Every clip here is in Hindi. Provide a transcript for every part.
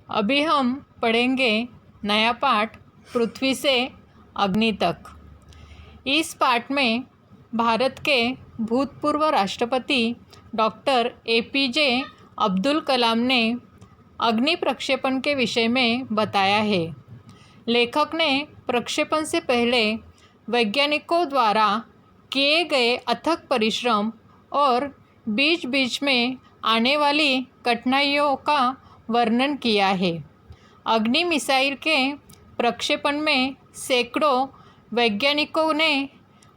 अभी हम पढ़ेंगे नया पाठ पृथ्वी से अग्नि तक। इस पाठ में भारत के भूतपूर्व राष्ट्रपति डॉक्टर APJ अब्दुल कलाम ने अग्नि प्रक्षेपण के विषय में बताया है। लेखक ने प्रक्षेपण से पहले वैज्ञानिकों द्वारा किए गए अथक परिश्रम और बीच बीच में आने वाली कठिनाइयों का वर्णन किया है। अग्नि मिसाइल के प्रक्षेपण में सैकड़ों वैज्ञानिकों ने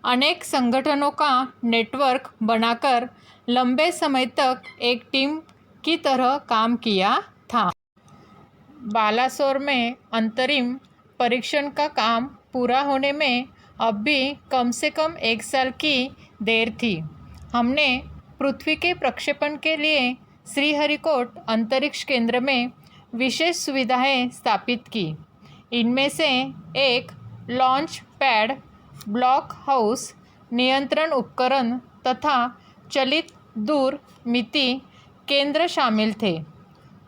अनेक संगठनों का नेटवर्क बनाकर लंबे समय तक एक टीम की तरह काम किया था। बालासोर में अंतरिम परीक्षण का काम पूरा होने में अब भी कम से कम 1 साल की देर थी। हमने पृथ्वी के प्रक्षेपण के लिए श्रीहरिकोट अंतरिक्ष केंद्र में विशेष सुविधाएं स्थापित की। इनमें से एक लॉन्च पैड, ब्लॉक हाउस, नियंत्रण उपकरण तथा चलित दूरमिति केंद्र शामिल थे।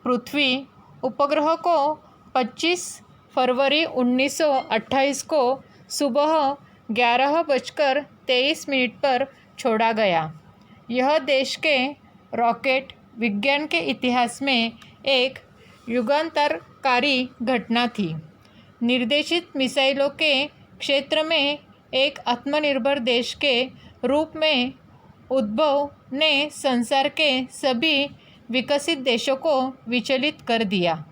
पृथ्वी उपग्रह को 25 फरवरी 1928 को सुबह 11:23 पर छोड़ा गया। यह देश के रॉकेट विज्ञान के इतिहास में एक युगांतरकारी घटना थी। निर्देशित मिसाइलों के क्षेत्र में एक आत्मनिर्भर देश के रूप में उद्भव ने संसार के सभी विकसित देशों को विचलित कर दिया।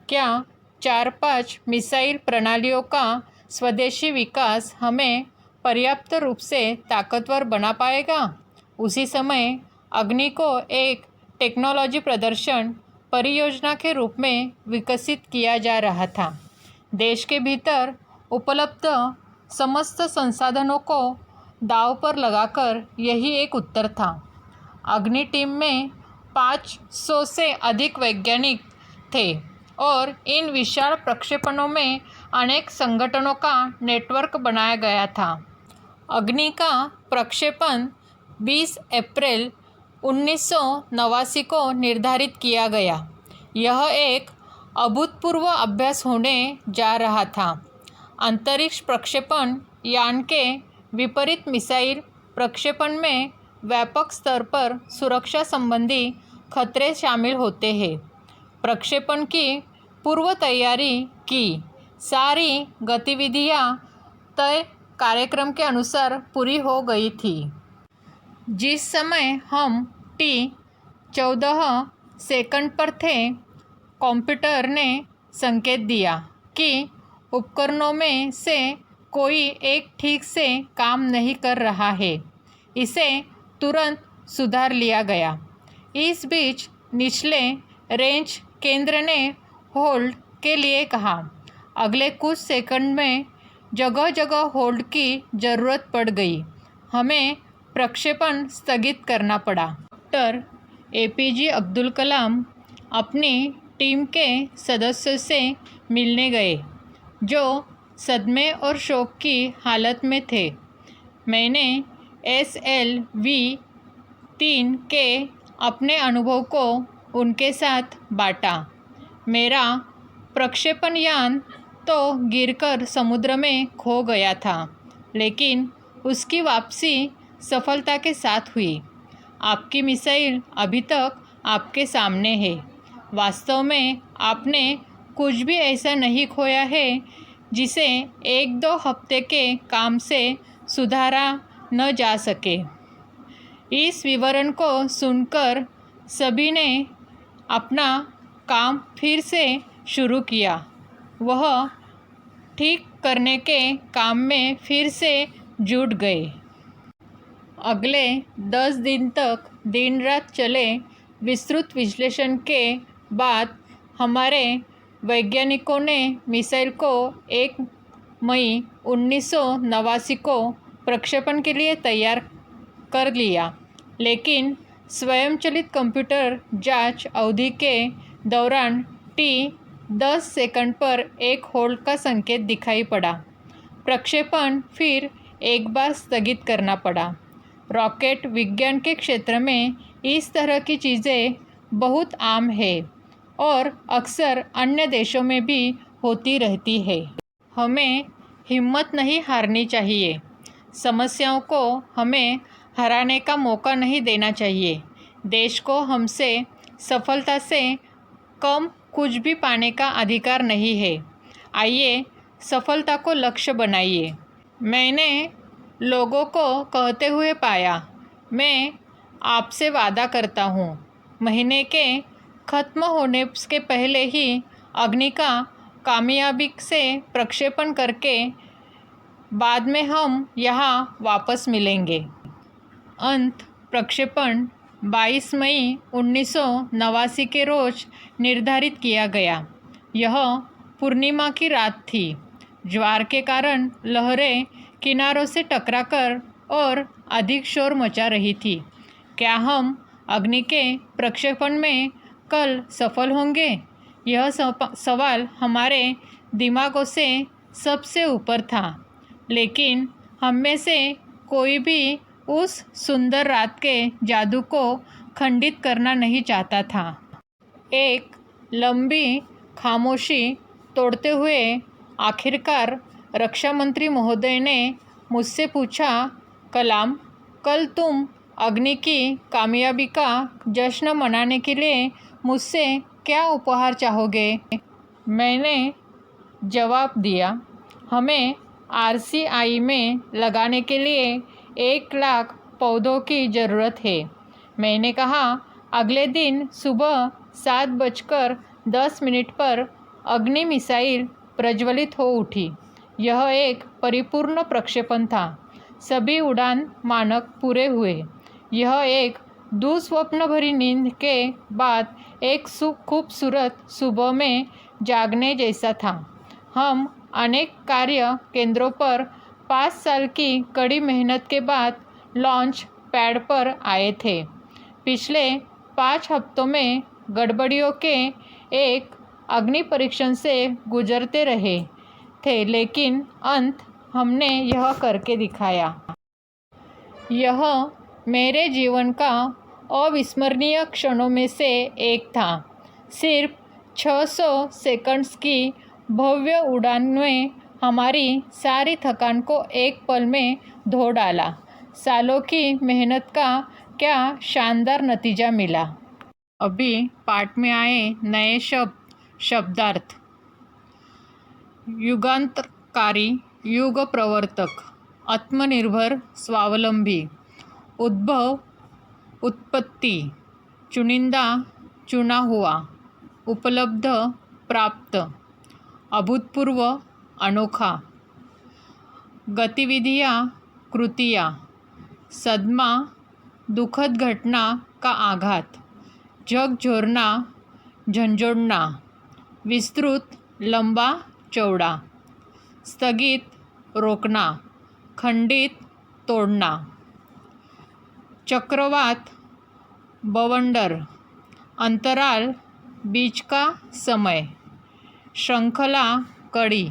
क्या 4-5 मिसाइल प्रणालियों का स्वदेशी विकास हमें पर्याप्त रूप से ताकतवर बना पाएगा? उसी समय अग्नि को एक टेक्नोलॉजी प्रदर्शन परियोजना के रूप में विकसित किया जा रहा था। देश के भीतर उपलब्ध समस्त संसाधनों को दांव पर लगाकर यही एक उत्तर था। अग्नि टीम में 500 से अधिक वैज्ञानिक थे और इन विशाल प्रक्षेपणों में अनेक संगठनों का नेटवर्क बनाया गया था। अग्नि का प्रक्षेपण 20 अप्रैल 1989 को निर्धारित किया गया। यह एक अभूतपूर्व अभ्यास होने जा रहा था। अंतरिक्ष प्रक्षेपण यान के विपरीत मिसाइल प्रक्षेपण में व्यापक स्तर पर सुरक्षा संबंधी खतरे शामिल होते हैं। प्रक्षेपण की पूर्व तैयारी की सारी गतिविधियां तय कार्यक्रम के अनुसार पूरी हो गई थी। जिस समय हम T14 सेकंड पर थे, कंप्यूटर ने संकेत दिया कि उपकरणों में से कोई एक ठीक से काम नहीं कर रहा है। इसे तुरंत सुधार लिया गया। इस बीच निचले रेंज केंद्र ने होल्ड के लिए कहा। अगले कुछ सेकंड में जगह जगह होल्ड की ज़रूरत पड़ गई। हमें प्रक्षेपण स्थगित करना पड़ा। डॉक्टर APJ अब्दुल कलाम अपनी टीम के सदस्यों से मिलने गए, जो सदमे और शोक की हालत में थे। मैंने SLV-3 के अपने अनुभव को उनके साथ बांटा। मेरा प्रक्षेपण यान तो गिरकर समुद्र में खो गया था, लेकिन उसकी वापसी सफलता के साथ हुई। आपकी मिसाइल अभी तक आपके सामने है। वास्तव में आपने कुछ भी ऐसा नहीं खोया है जिसे 1-2 हफ्ते के काम से सुधारा न जा सके। इस विवरण को सुनकर सभी ने अपना काम फिर से शुरू किया। वह ठीक करने के काम में फिर से जुट गए। अगले 10 दिन तक दिन रात चले विस्तृत विश्लेषण के बाद हमारे वैज्ञानिकों ने मिसाइल को 1 मई 1989 को प्रक्षेपण के लिए तैयार कर लिया। लेकिन स्वयंचलित कंप्यूटर जांच अवधि के दौरान T10 सेकंड पर एक होल्ड का संकेत दिखाई पड़ा। प्रक्षेपण फिर एक बार स्थगित करना पड़ा। रॉकेट विज्ञान के क्षेत्र में इस तरह की चीज़ें बहुत आम है। और अक्सर अन्य देशों में भी होती रहती है। हमें हिम्मत नहीं हारनी चाहिए। समस्याओं को हमें हराने का मौका नहीं देना चाहिए। देश को हमसे सफलता से कम कुछ भी पाने का अधिकार नहीं है। आइए सफलता को लक्ष्य बनाइए। मैंने लोगों को कहते हुए पाया, मैं आपसे वादा करता हूँ, महीने के ख़त्म होने के पहले ही अग्नि का कामयाबी से प्रक्षेपण करके बाद में हम यहाँ वापस मिलेंगे। अंत प्रक्षेपण 22 मई 1989 के रोज निर्धारित किया गया। यह पूर्णिमा की रात थी। ज्वार के कारण लहरें किनारों से टकराकर और अधिक शोर मचा रही थी। क्या हम अग्नि के प्रक्षेपण में कल सफल होंगे? यह सवाल हमारे दिमागों से सबसे ऊपर था, लेकिन हम में से कोई भी उस सुंदर रात के जादू को खंडित करना नहीं चाहता था। एक लंबी खामोशी तोड़ते हुए आखिरकार रक्षा मंत्री महोदय ने मुझसे पूछा, कलाम, कल तुम अग्नि की कामयाबी का जश्न मनाने के लिए मुझसे क्या उपहार चाहोगे? मैंने जवाब दिया, हमें RCI में लगाने के लिए 1 लाख पौधों की ज़रूरत है। मैंने कहा, अगले दिन सुबह 7:10 पर अग्नि मिसाइल प्रज्वलित हो उठी। यह एक परिपूर्ण प्रक्षेपण था। सभी उड़ान मानक पूरे हुए। यह एक दुस्वप्न भरी नींद के बाद एक खूबसूरत सुबह में जागने जैसा था। हम अनेक कार्य केंद्रों पर 5 साल की कड़ी मेहनत के बाद लॉन्च पैड पर आए थे। पिछले 5 हफ्तों में गड़बड़ियों के एक अग्नि परीक्षण से गुजरते रहे थे, लेकिन अंत हमने यह करके दिखाया। यह मेरे जीवन का अविस्मरणीय क्षणों में से एक था। सिर्फ 600 सेकंड्स की भव्य उड़ान में हमारी सारी थकान को एक पल में धो डाला। सालों की मेहनत का क्या शानदार नतीजा मिला। अभी पाठ में आए नए शब्दार्थ। युगांतरकारी, युग प्रवर्तक, आत्मनिर्भर, स्वावलंबी, उद्भव, उत्पत्ति, चुनिंदा, चुना हुआ, उपलब्ध, प्राप्त, अभूतपूर्व, अनोखा, गतिविधियाँ, कृतियाँ, सदमा, दुखद घटना का आघात, झकझोरना, झंझोड़ना, विस्तृत, लंबा, चौड़ा, स्थगित, रोकना, खंडित, तोड़ना, चक्रवात, बवंडर, अंतराल, बीच का समय, श्रृंखला, कड़ी,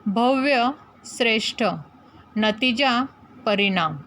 भव्य, श्रेष्ठ, नतीजा, परिणाम।